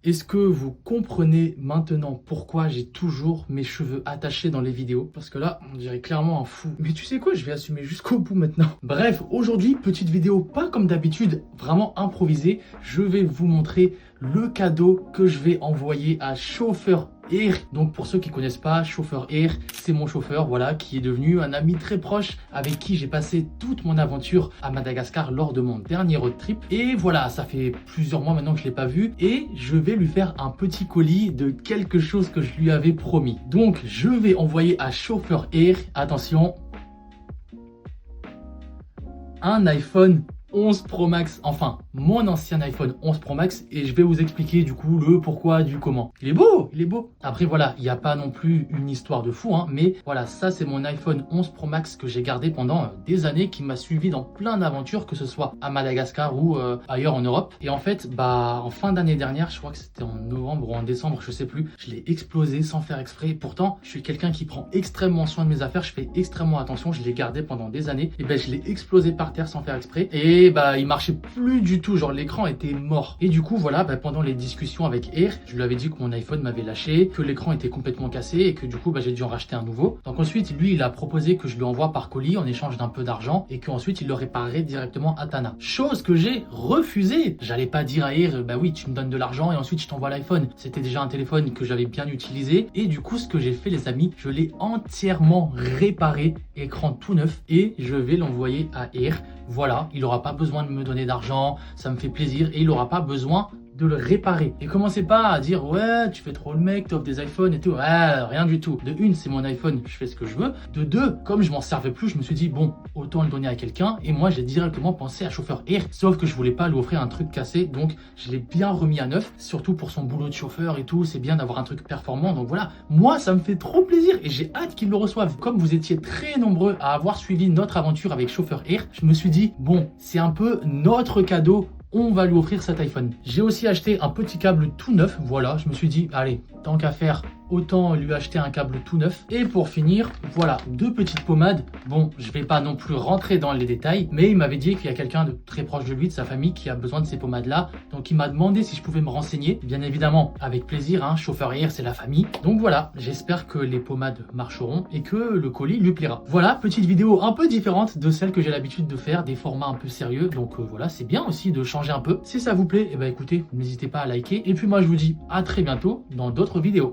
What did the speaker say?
Est-ce que vous comprenez maintenant pourquoi j'ai toujours mes cheveux attachés dans les vidéos? Parce que là, on dirait clairement un fou. Mais tu sais quoi, je vais assumer jusqu'au bout maintenant. Bref, aujourd'hui, petite vidéo pas comme d'habitude, vraiment improvisée. Je vais vous montrer le cadeau que je vais envoyer à Chauffeur Air. Donc pour ceux qui connaissent pas, Chauffeur Air, c'est mon chauffeur, voilà, qui est devenu un ami très proche avec qui j'ai passé toute mon aventure à Madagascar lors de mon dernier road trip. Et voilà, ça fait plusieurs mois maintenant que je l'ai pas vu et je vais lui faire un petit colis de quelque chose que je lui avais promis. Donc je vais envoyer à Chauffeur Air, attention, un iPhone 11 Pro Max, enfin mon ancien iPhone 11 Pro Max, et je vais vous expliquer du coup le pourquoi du comment. Il est beau, il est beau. Après voilà, il n'y a pas non plus une histoire de fou, hein, mais voilà, ça c'est mon iPhone 11 Pro Max que j'ai gardé pendant des années, qui m'a suivi dans plein d'aventures, que ce soit à Madagascar ou ailleurs en Europe. Et en fait, en fin d'année dernière, je crois que c'était en novembre ou en décembre, je sais plus, je l'ai explosé sans faire exprès. Pourtant, je suis quelqu'un qui prend extrêmement soin de mes affaires, je fais extrêmement attention, je l'ai gardé pendant des années, et je l'ai explosé par terre sans faire exprès. Et il marchait plus du tout, genre l'écran était mort. Et du coup voilà, pendant les discussions avec Air, je lui avais dit que mon iPhone m'avait lâché, que l'écran était complètement cassé et que du coup j'ai dû en racheter un nouveau. Donc ensuite lui il a proposé que je lui envoie par colis en échange d'un peu d'argent et qu'ensuite il le réparerait directement à Tana. Chose que j'ai refusée. J'allais pas dire à Air, bah oui tu me donnes de l'argent et ensuite je t'envoie l'iPhone. C'était déjà un téléphone que j'avais bien utilisé et du coup ce que j'ai fait les amis, je l'ai entièrement réparé, écran tout neuf, et je vais l'envoyer à Air. Voilà, il n'aura pas besoin de me donner d'argent, ça me fait plaisir, et il n'aura pas besoin de le réparer. Et commencez pas à dire ouais tu fais trop le mec, t'offres des iPhones et tout. Ouais, rien du tout. De une, c'est mon iPhone, je fais ce que je veux. De deux, comme je m'en servais plus, je me suis dit bon, autant le donner à quelqu'un, et moi j'ai directement pensé à Chauffeur Air, sauf que je voulais pas lui offrir un truc cassé, donc je l'ai bien remis à neuf, surtout pour son boulot de chauffeur et tout, c'est bien d'avoir un truc performant. Donc voilà, moi ça me fait trop plaisir et j'ai hâte qu'il le reçoive. Comme vous étiez très nombreux à avoir suivi notre aventure avec Chauffeur Air, je me suis dit bon, c'est un peu notre cadeau, on va lui offrir cet iPhone. J'ai aussi acheté un petit câble tout neuf, voilà, je me suis dit, allez, tant qu'à faire, autant lui acheter un câble tout neuf. Et pour finir, voilà, deux petites pommades. Bon, je vais pas non plus rentrer dans les détails, mais il m'avait dit qu'il y a quelqu'un de très proche de lui, de sa famille, qui a besoin de ces pommades-là. Donc il m'a demandé si je pouvais me renseigner. Bien évidemment, avec plaisir, hein, Chauffeur Air, c'est la famille. Donc voilà, j'espère que les pommades marcheront et que le colis lui plaira. Voilà, petite vidéo un peu différente de celle que j'ai l'habitude de faire, des formats un peu sérieux. Donc voilà, c'est bien aussi de changer un peu. Si ça vous plaît, écoutez, n'hésitez pas à liker. Et puis moi, je vous dis à très bientôt dans d'autres vidéos.